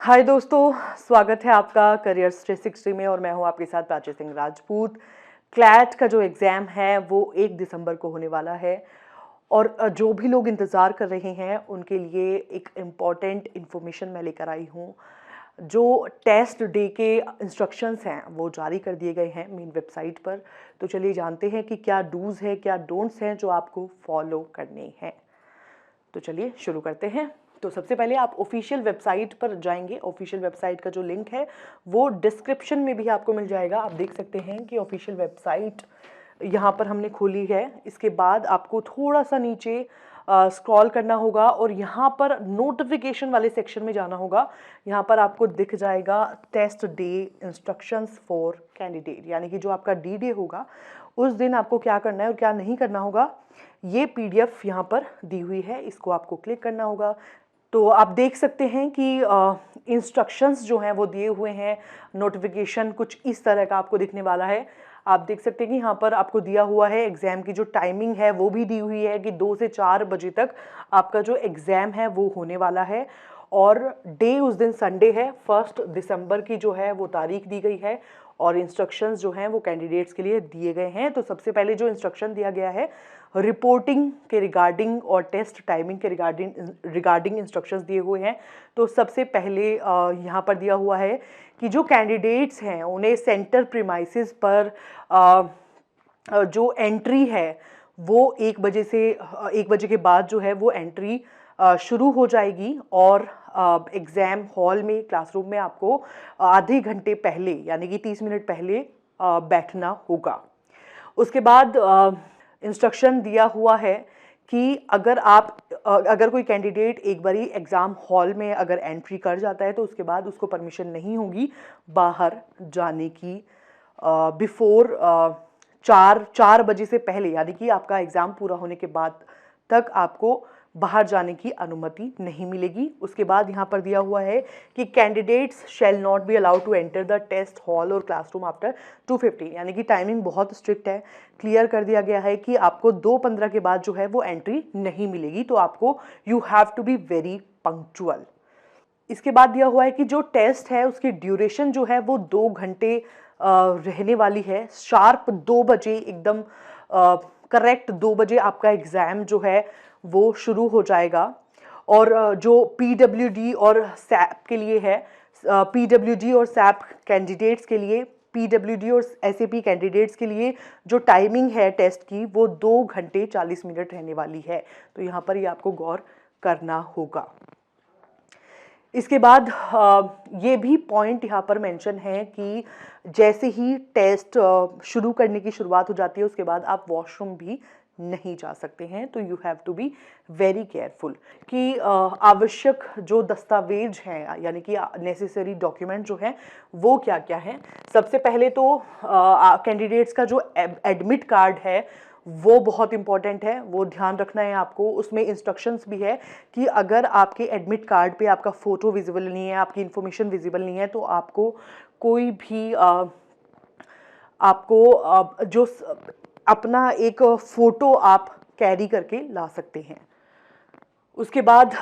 हाय दोस्तों, स्वागत है आपका करियर्स 360 में और मैं हूं आपके साथ प्राची सिंह राजपूत। क्लैट का जो एग्ज़ाम है वो 1 दिसंबर को होने वाला है और जो भी लोग इंतज़ार कर रहे हैं उनके लिए एक इम्पॉर्टेंट इन्फॉर्मेशन मैं लेकर आई हूं। जो टेस्ट डे के इंस्ट्रक्शंस हैं वो जारी कर दिए गए हैं मेन वेबसाइट पर। तो चलिए जानते हैं कि क्या डूज़ है, क्या डोंट्स हैं जो आपको फॉलो करने हैं। तो चलिए शुरू करते हैं। तो सबसे पहले आप ऑफिशियल वेबसाइट पर जाएंगे। ऑफिशियल वेबसाइट का जो लिंक है वो डिस्क्रिप्शन में भी आपको मिल जाएगा। आप देख सकते हैं कि ऑफिशियल वेबसाइट यहाँ पर हमने खोली है। इसके बाद आपको थोड़ा सा नीचे स्क्रॉल करना होगा और यहाँ पर नोटिफिकेशन वाले सेक्शन में जाना होगा। यहाँ पर आपको दिख जाएगा test day instructions for candidate, यानी कि जो आपका डी डे होगा उस दिन आपको क्या करना है और क्या नहीं करना होगा, ये पीडीएफ यहाँ पर दी हुई है। इसको आपको क्लिक करना होगा। तो आप देख सकते हैं कि इंस्ट्रक्शंस जो हैं वो दिए हुए हैं। नोटिफिकेशन कुछ इस तरह का आपको दिखने वाला है। आप देख सकते हैं कि यहाँ पर आपको दिया हुआ है एग्ज़ाम की जो टाइमिंग है वो भी दी हुई है कि 2 से 4 बजे तक आपका जो एग्ज़ाम है वो होने वाला है। और डे उस दिन संडे है, 1 दिसंबर की जो है वो तारीख दी गई है और इंस्ट्रक्शंस जो हैं वो कैंडिडेट्स के लिए दिए गए हैं। तो सबसे पहले जो इंस्ट्रक्शन दिया गया है रिपोर्टिंग के रिगार्डिंग और टेस्ट टाइमिंग के रिगार्डिंग इंस्ट्रक्शंस दिए हुए हैं। तो सबसे पहले यहाँ पर दिया हुआ है कि जो कैंडिडेट्स हैं उन्हें सेंटर प्रीमाइसेस पर जो एंट्री है वो 1 बजे से 1 बजे के बाद जो है वो एंट्री शुरू हो जाएगी और एग्ज़ाम हॉल में क्लासरूम में आपको आधे घंटे पहले यानी कि 30 मिनट पहले बैठना होगा। उसके बाद इंस्ट्रक्शन दिया हुआ है कि अगर कोई कैंडिडेट एक बारी एग्ज़ाम हॉल में अगर एंट्री कर जाता है तो उसके बाद उसको परमिशन नहीं होगी बाहर जाने की बिफोर 4 बजे से पहले, यानी कि आपका एग्ज़ाम पूरा होने के बाद तक आपको बाहर जाने की अनुमति नहीं मिलेगी। उसके बाद यहाँ पर दिया हुआ है कि candidates shall not be allowed to enter the test hall और क्लासरूम आफ्टर 2:15, यानी कि टाइमिंग बहुत स्ट्रिक्ट है। क्लियर कर दिया गया है कि आपको 2:15 के बाद जो है वो एंट्री नहीं मिलेगी। तो आपको you have to be very punctual. इसके बाद दिया हुआ है कि जो टेस्ट है उसकी ड्यूरेशन जो है वो 2 घंटे रहने वाली है। शार्प 2 बजे एकदम करेक्ट 2 बजे आपका एग्ज़ाम जो है वो शुरू हो जाएगा। और जो पीडब्ल्यूडी और सैप के लिए है, पीडब्ल्यूडी और सैप कैंडिडेट्स के लिए, पीडब्ल्यूडी और एसएपी कैंडिडेट्स के लिए जो टाइमिंग है टेस्ट की वो 2 घंटे 40 मिनट रहने वाली है। तो यहाँ पर ये आपको गौर करना होगा। इसके बाद ये भी पॉइंट यहाँ पर मेंशन है कि जैसे ही टेस्ट शुरू करने की शुरुआत हो जाती है उसके बाद आप वॉशरूम भी नहीं जा सकते हैं। तो you have to be very careful कि आवश्यक जो दस्तावेज हैं यानी कि नेसेसरी डॉक्यूमेंट जो हैं वो क्या क्या हैं। सबसे पहले तो कैंडिडेट्स का जो एडमिट कार्ड है वो बहुत इंपॉर्टेंट है, वो ध्यान रखना है आपको। उसमें इंस्ट्रक्शंस भी है कि अगर आपके एडमिट कार्ड पे आपका फ़ोटो विजिबल नहीं है, आपकी इन्फॉर्मेशन विजिबल नहीं है तो आपको कोई भी जो अपना एक फ़ोटो आप कैरी करके ला सकते हैं। उसके बाद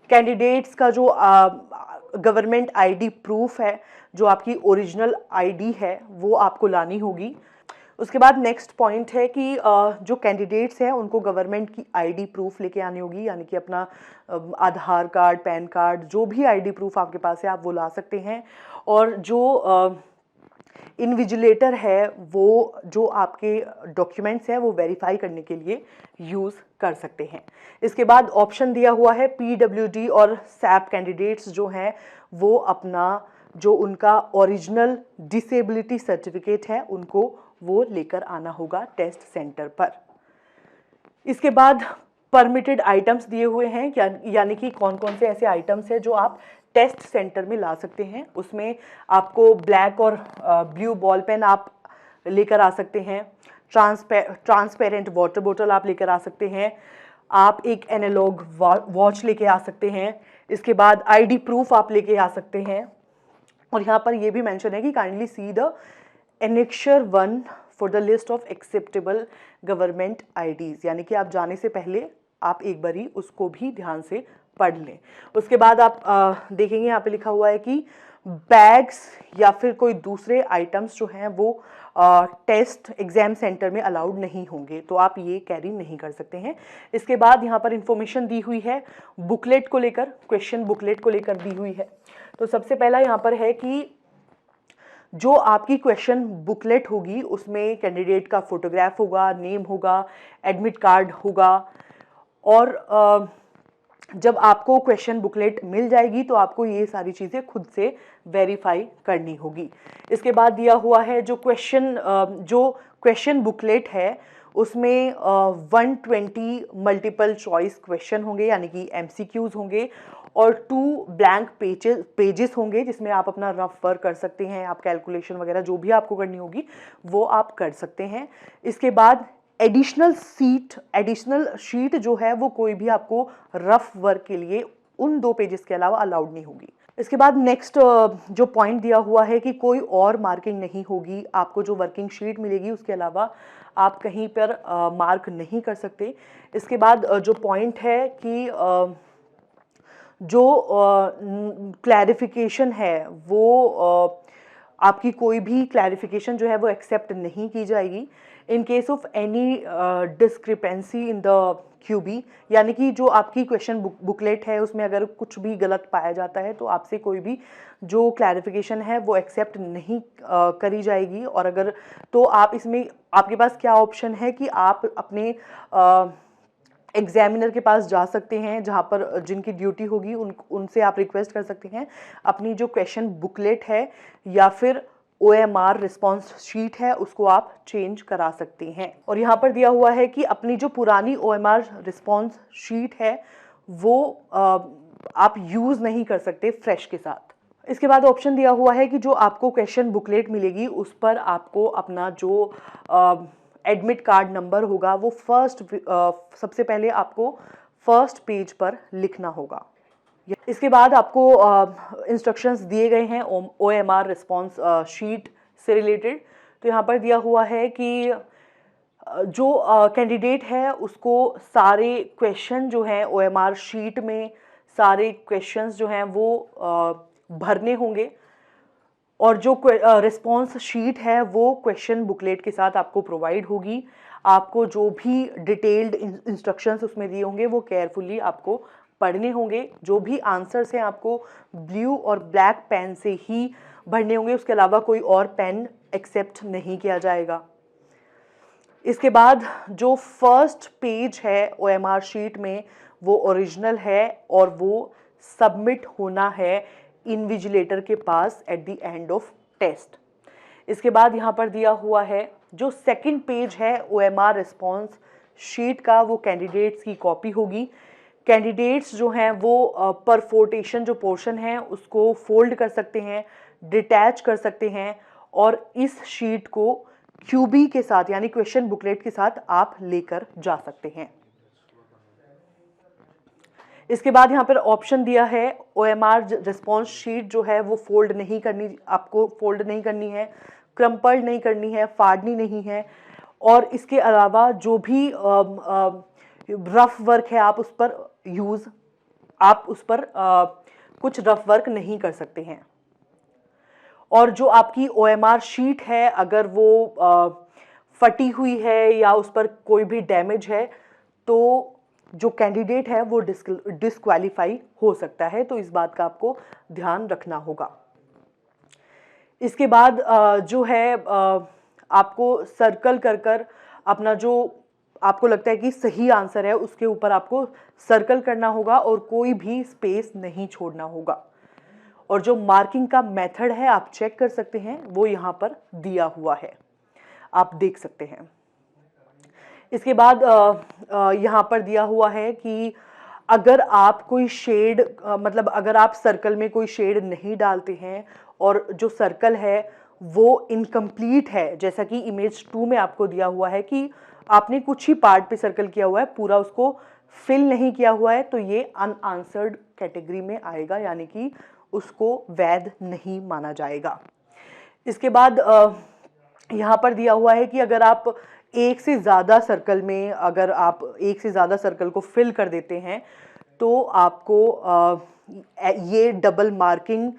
कैंडिडेट्स का जो गवर्नमेंट आईडी प्रूफ है, जो आपकी ओरिजिनल आईडी है वो आपको लानी होगी। उसके बाद नेक्स्ट पॉइंट है कि जो कैंडिडेट्स हैं उनको गवर्नमेंट की आईडी प्रूफ लेके आनी होगी, यानी कि अपना आधार कार्ड, पैन कार्ड, जो भी आईडी प्रूफ आपके पास है आप वो ला सकते हैं। और जो इन्विजिलेटर है वो जो आपके डॉक्यूमेंट्स हैं वो वेरीफाई करने के लिए यूज़ कर सकते हैं। इसके बाद ऑप्शन दिया हुआ है पीडब्ल्यूडी और सैप कैंडिडेट्स जो हैं वो अपना जो उनका ओरिजिनल डिसेबिलिटी सर्टिफिकेट है उनको वो लेकर आना होगा टेस्ट सेंटर पर। इसके बाद परमिटेड आइटम्स दिए हुए हैं, यानी कि कौन कौन से ऐसे आइटम्स हैं जो आप टेस्ट सेंटर में ला सकते हैं। उसमें आपको ब्लैक और ब्लू बॉल पेन आप लेकर आ सकते हैं। ट्रांसपेरेंट वाटर बोतल आप लेकर आ सकते हैं। आप एक एनालॉग वॉच लेके आ सकते हैं। इसके बाद आईडी प्रूफ आप लेके आ सकते हैं। और यहाँ पर ये भी मेंशन है कि kindly see the annexure 1 for the list of acceptable government IDs, यानी कि आप जाने से पहले आप एक बारी उसको भी ध्यान से पढ़ लें। उसके बाद आप देखेंगे यहाँ पे लिखा हुआ है कि बैग्स या फिर कोई दूसरे आइटम्स जो हैं वो टेस्ट एग्जाम सेंटर में अलाउड नहीं होंगे, तो आप ये कैरी नहीं कर सकते हैं। इसके बाद यहाँ पर इंफॉर्मेशन दी हुई है बुकलेट को लेकर, क्वेश्चन बुकलेट को लेकर दी हुई है। तो सबसे पहला यहाँ पर है कि जो आपकी क्वेश्चन बुकलेट होगी उसमें कैंडिडेट का फोटोग्राफ होगा, नेम होगा, एडमिट कार्ड होगा, और जब आपको क्वेश्चन बुकलेट मिल जाएगी तो आपको ये सारी चीज़ें खुद से वेरीफाई करनी होगी। इसके बाद दिया हुआ है जो क्वेश्चन बुकलेट है उसमें 120 मल्टीपल चॉइस क्वेश्चन होंगे यानी कि MCQs होंगे, और 2 ब्लैंक पेजेस होंगे जिसमें आप अपना रफ वर्क कर सकते हैं, आप कैलकुलेशन वगैरह जो भी आपको करनी होगी वो आप कर सकते हैं। इसके बाद एडिशनल शीट जो है वो कोई भी आपको रफ वर्क के लिए उन 2 पेजेस के अलावा अलाउड नहीं होगी। इसके बाद नेक्स्ट जो पॉइंट दिया हुआ है कि कोई और मार्किंग नहीं होगी, आपको जो वर्किंग शीट मिलेगी उसके अलावा आप कहीं पर मार्क नहीं कर सकते। इसके बाद जो पॉइंट है कि जो क्लैरिफिकेशन है वो आपकी कोई भी क्लैरिफिकेशन जो है वो एक्सेप्ट नहीं की जाएगी in case of any discrepancy in the QB, यानी कि जो आपकी क्वेश्चन बुकलेट है उसमें अगर कुछ भी गलत पाया जाता है तो आपसे कोई भी जो क्लैरिफिकेशन है वो एक्सेप्ट नहीं करी जाएगी। और अगर तो आप इसमें आपके पास क्या ऑप्शन है कि आप अपने एग्जामिनर के पास जा सकते हैं, जहाँ पर जिनकी ड्यूटी होगी उनसे आप रिक्वेस्ट कर सकते हैं अपनी जो क्वेश्चन बुकलेट है या फिर OMR रिस्पॉन्स शीट है उसको आप चेंज करा सकते हैं। और यहाँ पर दिया हुआ है कि अपनी जो पुरानी OMR रिस्पॉन्स शीट है वो आप यूज़ नहीं कर सकते फ्रेश के साथ। इसके बाद ऑप्शन दिया हुआ है कि जो आपको क्वेश्चन बुकलेट मिलेगी उस पर आपको अपना जो एडमिट कार्ड नंबर होगा वो सबसे पहले आपको फर्स्ट पेज पर लिखना होगा। इसके बाद आपको इंस्ट्रक्शंस दिए गए हैं OMR रिस्पॉन्स शीट से रिलेटेड। तो यहाँ पर दिया हुआ है कि जो कैंडिडेट है उसको सारे क्वेश्चन जो हैं OMR शीट में सारे क्वेश्चंस जो हैं वो भरने होंगे, और जो रिस्पॉन्स शीट है वो क्वेश्चन बुकलेट के साथ आपको प्रोवाइड होगी। आपको जो भी डिटेल्ड इंस्ट्रक्शंस उसमें दिए होंगे वो केयरफुली आपको पढ़ने होंगे। जो भी आंसर्स हैं आपको ब्लू और ब्लैक पेन से ही भरने होंगे, उसके अलावा कोई और पेन एक्सेप्ट नहीं किया जाएगा। इसके बाद जो फर्स्ट पेज है OMR शीट में वो ओरिजिनल है और वो सबमिट होना है इन्विजिलेटर के पास at the end of test. इसके बाद यहाँ पर दिया हुआ है जो सेकंड पेज है OMR रिस्पॉन्स शीट का वो कैंडिडेट्स की कॉपी होगी। कैंडिडेट्स जो हैं वो परफोर्टेशन जो पोर्शन है उसको फोल्ड कर सकते हैं, डिटैच कर सकते हैं, और इस शीट को QB के साथ यानी क्वेश्चन बुकलेट के साथ आप लेकर जा सकते हैं। इसके बाद यहाँ पर ऑप्शन दिया है OMR रिस्पॉन्स शीट जो है वो फोल्ड नहीं करनी, आपको फोल्ड नहीं करनी है, क्रम्पल्ड नहीं करनी है, फाड़नी नहीं है, और इसके अलावा जो भी रफ वर्क है आप उस पर कुछ रफ वर्क नहीं कर सकते हैं। और जो आपकी OMR शीट है अगर वो फटी हुई है या उस पर कोई भी डैमेज है तो जो कैंडिडेट है वो डिस्क्वालीफाई हो सकता है, तो इस बात का आपको ध्यान रखना होगा। इसके बाद जो है आपको सर्कल कर अपना जो आपको लगता है कि सही आंसर है उसके ऊपर आपको सर्कल करना होगा और कोई भी स्पेस नहीं छोड़ना होगा। और जो मार्किंग का मेथड है आप चेक कर सकते हैं, वो यहाँ पर दिया हुआ है, आप देख सकते हैं। इसके बाद यहाँ पर दिया हुआ है कि अगर आप कोई शेड मतलब अगर आप सर्कल में कोई शेड नहीं डालते हैं और जो सर्कल है वो इनकम्प्लीट है, जैसा कि इमेज 2 में आपको दिया हुआ है कि आपने कुछ ही पार्ट पे सर्कल किया हुआ है, पूरा उसको फिल नहीं किया हुआ है, तो ये अनआंसर्ड कैटेगरी में आएगा, यानी कि उसको वैध नहीं माना जाएगा। इसके बाद यहाँ पर दिया हुआ है कि अगर आप एक से ज़्यादा सर्कल को फिल कर देते हैं तो आपको ये डबल मार्किंग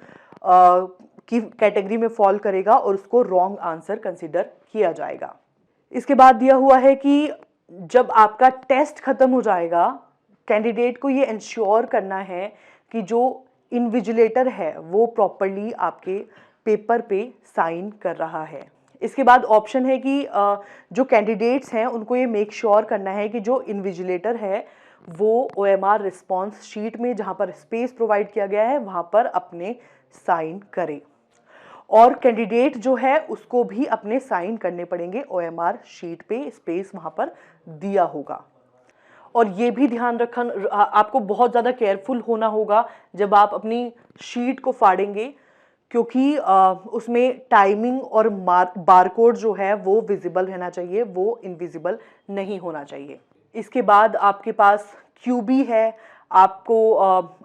की कैटेगरी में फॉल करेगा और उसको रॉन्ग आंसर कंसिडर किया जाएगा। इसके बाद दिया हुआ है कि जब आपका टेस्ट खत्म हो जाएगा, कैंडिडेट को ये इंश्योर करना है कि जो इन्विजिलेटर है वो प्रॉपरली आपके पेपर पे साइन कर रहा है। इसके बाद ऑप्शन है कि जो कैंडिडेट्स हैं उनको ये मेक श्योर करना है कि जो इन्विजिलेटर है वो OMR रिस्पॉन्स शीट में जहाँ पर स्पेस प्रोवाइड किया गया है वहाँ पर अपने साइन करे, और कैंडिडेट जो है उसको भी अपने साइन करने पड़ेंगे। OMR शीट पे स्पेस वहाँ पर दिया होगा। और ये भी ध्यान रखना, आपको बहुत ज़्यादा केयरफुल होना होगा जब आप अपनी शीट को फाड़ेंगे, क्योंकि उसमें टाइमिंग और बारकोड जो है वो विजिबल रहना चाहिए, वो इनविजिबल नहीं होना चाहिए। इसके बाद आपके पास QB है, आपको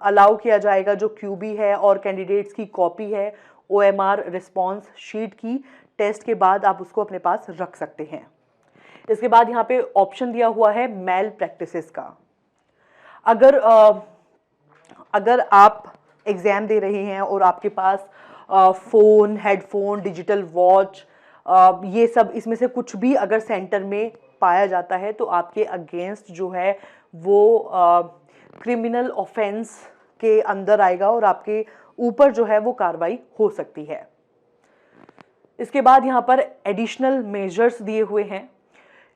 अलाउ किया जाएगा जो QB है और कैंडिडेट्स की कॉपी है OMR रिस्पॉन्स शीट की, टेस्ट के बाद आप उसको अपने पास रख सकते हैं। इसके बाद यहाँ पे ऑप्शन दिया हुआ है मैल प्रैक्टिसेस का। अगर आप एग्ज़ाम दे रहे हैं और आपके पास फ़ोन, हेडफोन, डिजिटल वॉच, ये सब इसमें से कुछ भी अगर सेंटर में पाया जाता है तो आपके अगेंस्ट जो है वो क्रिमिनल ऑफेंस के अंदर आएगा और आपके ऊपर जो है वो कार्रवाई हो सकती है। इसके बाद यहाँ पर एडिशनल मेजर्स दिए हुए हैं।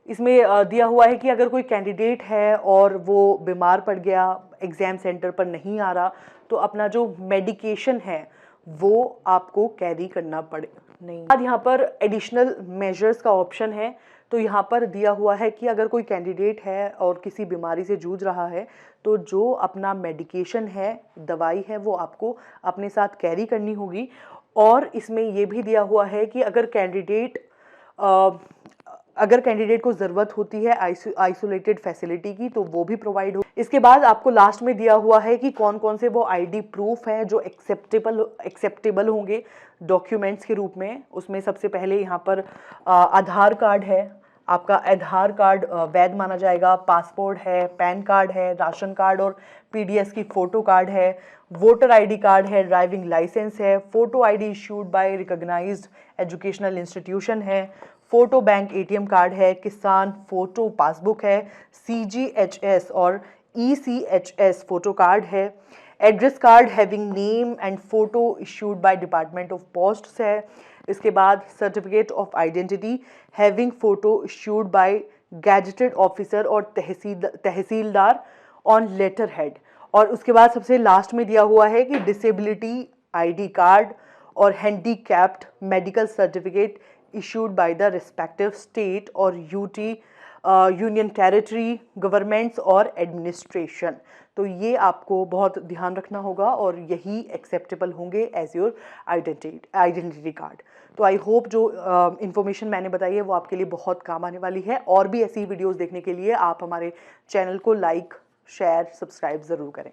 इसमें दिया हुआ है कि अगर कोई कैंडिडेट है और वो बीमार पड़ गया, एग्ज़ाम सेंटर पर नहीं आ रहा, तो अपना जो मेडिकेशन है वो आपको कैरी करना पड़े नहीं। बाद यहाँ पर एडिशनल मेजर्स का ऑप्शन है, तो यहाँ पर दिया हुआ है कि अगर कोई कैंडिडेट है और किसी बीमारी से जूझ रहा है तो जो अपना मेडिकेशन है, दवाई है, वो आपको अपने साथ कैरी करनी होगी। और इसमें ये भी दिया हुआ है कि अगर कैंडिडेट को ज़रूरत होती है आइसोलेटेड फैसिलिटी की तो वो भी प्रोवाइड हो। इसके बाद आपको लास्ट में दिया हुआ है कि कौन कौन से वो ID प्रूफ हैं जो एक्सेप्टेबल होंगे डॉक्यूमेंट्स के रूप में। उसमें सबसे पहले यहाँ पर आधार कार्ड है, आपका आधार कार्ड वैध माना जाएगा, पासपोर्ट है, पैन कार्ड है, राशन कार्ड और PDS की फ़ोटो कार्ड है, वोटर ID कार्ड है, ड्राइविंग लाइसेंस है, photo ID issued by recognised educational institution है, फ़ोटो बैंक ATM कार्ड है, किसान फ़ोटो पासबुक है, CGHS और ECHS फ़ोटो कार्ड है, address card having name and photo issued by department of posts है। इसके बाद certificate of identity having photo issued by gazetted officer और तहसीलदार ऑन लेटर हेड। और उसके बाद सबसे लास्ट में दिया हुआ है कि डिसेबिलिटी ID कार्ड और handicapped medical certificate issued by the respective state और यूनियन टेरिटरी गवर्नमेंट्स और एडमिनिस्ट्रेशन। तो ये आपको बहुत ध्यान रखना होगा और यही एक्सेप्टेबल होंगे एज योर आइडेंटिटी कार्ड। तो आई होप जो इन्फॉर्मेशन मैंने बताई है वो आपके लिए बहुत काम आने वाली है। और भी ऐसी वीडियोस देखने के लिए आप हमारे चैनल को लाइक, शेयर, सब्सक्राइब ज़रूर करें।